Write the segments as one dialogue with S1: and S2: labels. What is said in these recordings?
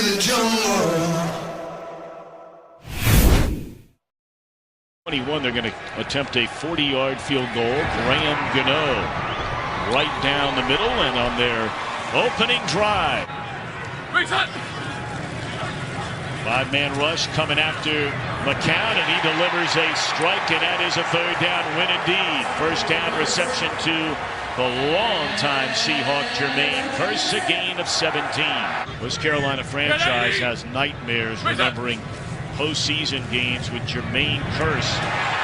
S1: the jungle.
S2: 21, they're going to attempt a 40-yard field goal. Graham Gano right down the middle, and on their opening drive. Five-man rush coming after McCown, and he delivers a strike, and that is a third down win indeed. First down reception to the longtime Seahawk Jermaine Kearse, a gain of 17. This Carolina franchise has nightmares remembering postseason games with Jermaine Kearse.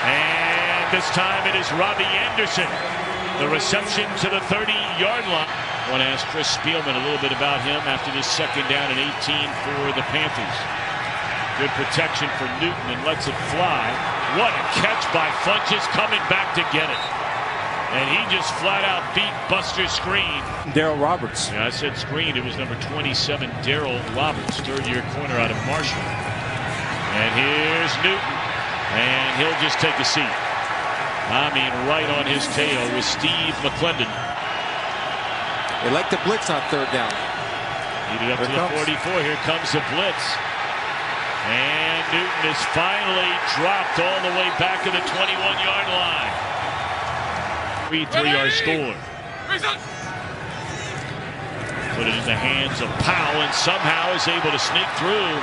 S2: And this time it is Robbie Anderson. The reception to the 30-yard line. I want to ask Chris Spielman a little bit about him after this second down and 18 for the Panthers. Good protection for Newton and lets it fly. What a catch by Funches, coming back to get it. And he just flat out beat Buster Screen.
S3: Darryl Roberts.
S2: Yeah, I said Screen. It was number 27, Darryl Roberts, third-year corner out of Marshall. And here's Newton, and he'll just take a seat. I mean, right on his tail with Steve McClendon.
S3: They like to blitz on third down.
S2: Needed up to the 44. Here comes the blitz. And Newton is finally dropped all the way back to the 21-yard line. 3-3 our score. Put it in the hands of Powell, and somehow is able to sneak through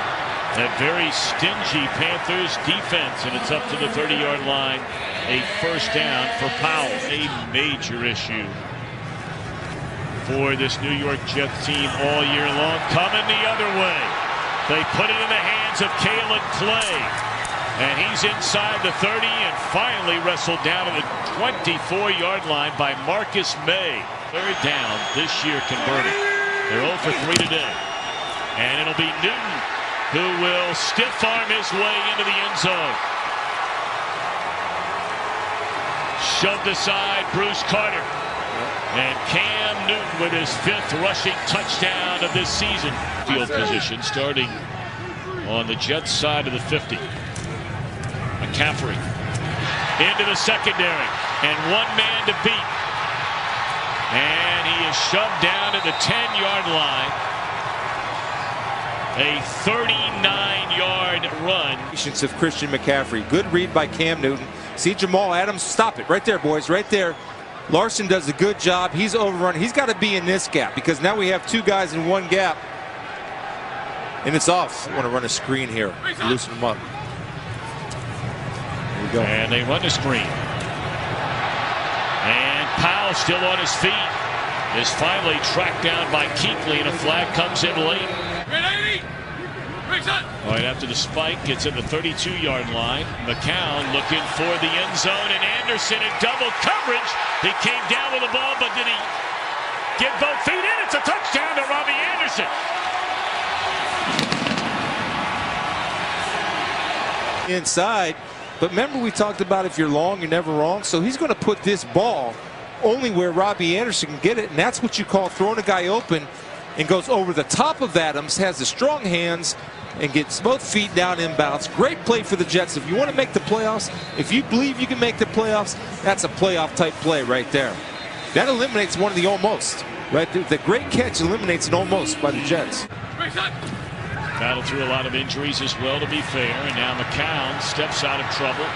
S2: that very stingy Panthers defense, and it's up to the 30-yard line. A first down for Powell. A major issue for this New York Jets team all year long. Coming the other way. They put it in the hands of Kalen Clay, and he's inside the 30 and finally wrestled down to the 24-yard line by Marcus May. Third down this year converted. They're 0 for 3 today. And it'll be Newton who will stiff arm his way into the end zone. Shoved aside Bruce Carter. And Cam Newton with his 5th rushing touchdown of this season. Field position starting on the Jets side of the 50. McCaffrey into the secondary, and one man to beat. And he is shoved down to the 10-yard line. A 39-yard run.
S3: Patience of Christian McCaffrey. Good read by Cam Newton. See Jamal Adams. Stop it right there, boys. Right there. Larson does a good job. He's overrun. He's got to be in this gap because now we have two guys in one gap. And it's off. I want to run a screen here. Loosen them up. Here we go.
S2: And they run the screen. And Powell still on his feet. Is finally tracked down by Kuechly, and a flag comes in late. All right, after the spike, gets in the 32-yard line. McCown looking for the end zone, and Anderson in double coverage. He came down with the ball, but did he get both feet in? It's a touchdown to Robbie Anderson.
S3: Inside, but remember we talked about if you're long, you're never wrong. So he's going to put this ball only where Robbie Anderson can get it, and that's what you call throwing a guy open, and goes over the top of Adams, has the strong hands, and gets both feet down inbounds. Great play for the Jets. If you want to make the playoffs, if you believe you can make the playoffs, that's a playoff type play right there. That eliminates one of the almost. Right there. The great catch eliminates an almost by the Jets.
S2: Battled through a lot of injuries as well, to be fair, and now McCown steps out of trouble,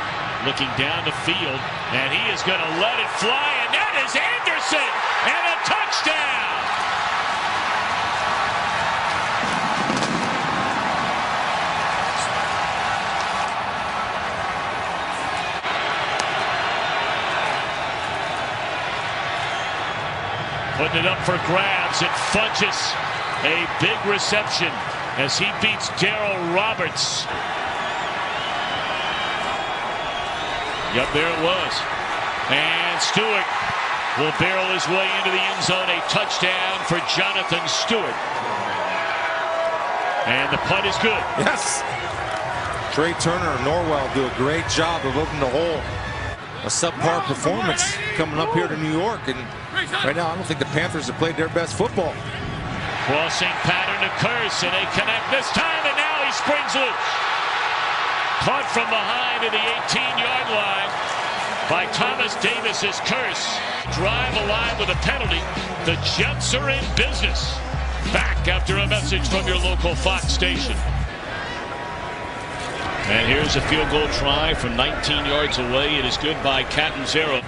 S2: looking down the field, and he is going to let it fly, and that is Anderson, and a touchdown! Putting it up for grabs, and Funches, a big reception as he beats Darryl Roberts. Yep, there it was. And Stewart will barrel his way into the end zone. A touchdown for Jonathan Stewart. And the punt is good.
S3: Yes. Trey Turner and Norwell do a great job of opening the hole. A subpar performance coming up here to New York, and right now I don't think the Panthers have played their best football.
S2: Crossing pattern to Kearse, and they connect this time, and now he springs loose. Caught from behind at the 18-yard line by Thomas Davis's Kearse. Drive alive with a penalty. The Jets are in business. Back after after a message from your local Fox station. And here's a field goal try from 19 yards away. It is good by Catanzaro.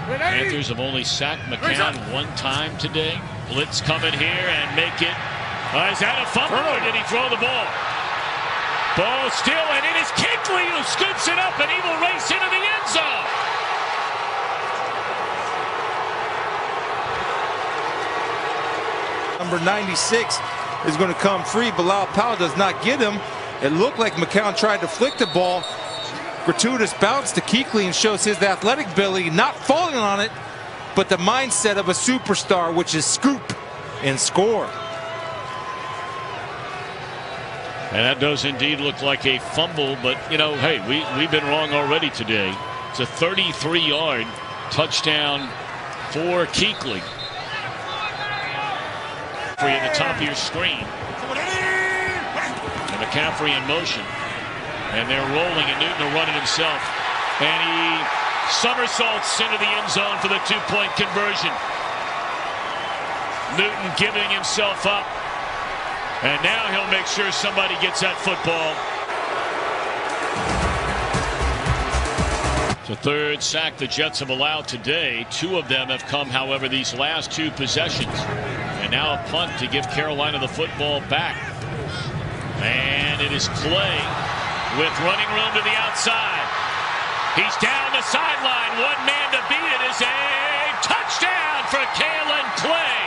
S2: Panthers have only sacked McCown one time today. Blitz coming here and make it. Is that a fumble or did he throw the ball? Ball still, and it is Kuechly who scoops it up, and he will race into the end zone.
S3: Number 96 is going to come free. Bilal Powell does not get him. It looked like McCown tried to flick the ball. Gratuitous bounce to Kuechly and shows his athletic ability, not falling on it, but the mindset of a superstar, which is scoop and score.
S2: And that does indeed look like a fumble, but, you know, hey, we've been wrong already today. It's a 33-yard touchdown for Kuechly. For you at the top of your screen. And McCaffrey in motion. And they're rolling, and Newton will run it himself. And he somersaults into the end zone for the two-point conversion. Newton giving himself up. And now he'll make sure somebody gets that football. It's the third sack the Jets have allowed today. Two of them have come, however, these last two possessions. And now a punt to give Carolina the football back. And it is Clay with running room to the outside. He's down the sideline. One man to beat it is a touchdown for Kalen Clay.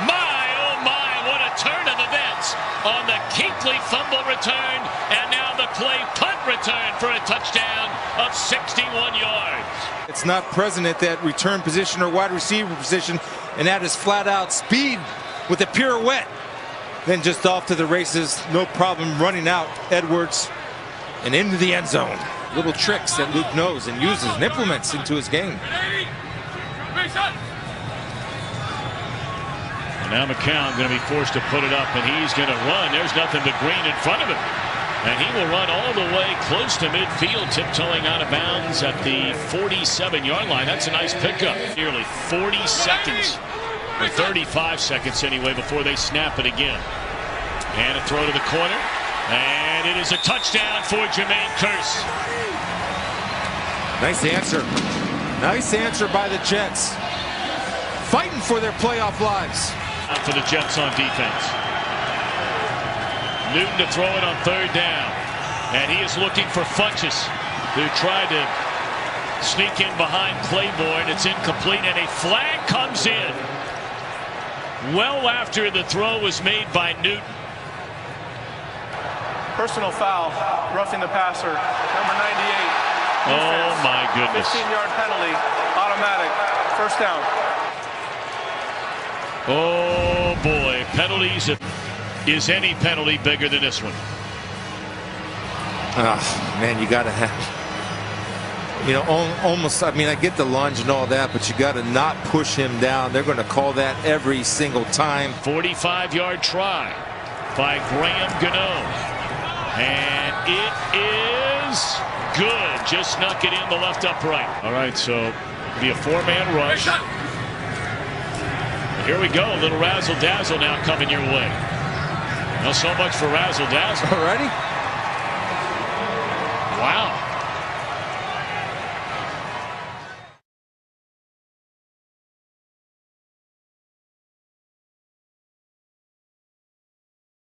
S2: My, oh my, what a turn of events on the Kuechly fumble return. And now the Clay punt return for a touchdown of 61 yards.
S3: It's not present at that return position or wide receiver position, and that is flat out speed with a pirouette. Then just off to the races, no problem running out Edwards and into the end zone. Little tricks that Luke knows and uses and implements into his game.
S2: And now McCown going to be forced to put it up, and he's going to run. There's nothing but green in front of him. And he will run all the way close to midfield, tiptoeing out of bounds at the 47-yard line. That's a nice pickup. Nearly 40 seconds, or 35 seconds anyway, before they snap it again. And a throw to the corner. And it is a touchdown for Jermaine Kearse.
S3: Nice answer. Nice answer by the Jets. Fighting for their playoff lives.
S2: Out for the Jets on defense. Newton to throw it on third down. And he is looking for Funchess, who tried to sneak in behind Claiborne. It's incomplete, and a flag comes in well after the throw was made by Newton.
S1: Personal foul, roughing the passer, number 98.
S2: Oh my goodness.
S1: 15-yard penalty, automatic, first down.
S2: Oh boy, penalties. Is any penalty bigger than this one?
S3: Man, you got to have, you know, almost, I mean, I get the lunge and all that, but you got to not push him down. They're going to call that every single time.
S2: 45-yard try by Graham Gano. And it is good. Just snuck it in the left upright. All right, so it'll be a four-man rush. Here we go. A little razzle-dazzle now coming your way. Not so much for razzle-dazzle.
S3: Already?
S2: Wow.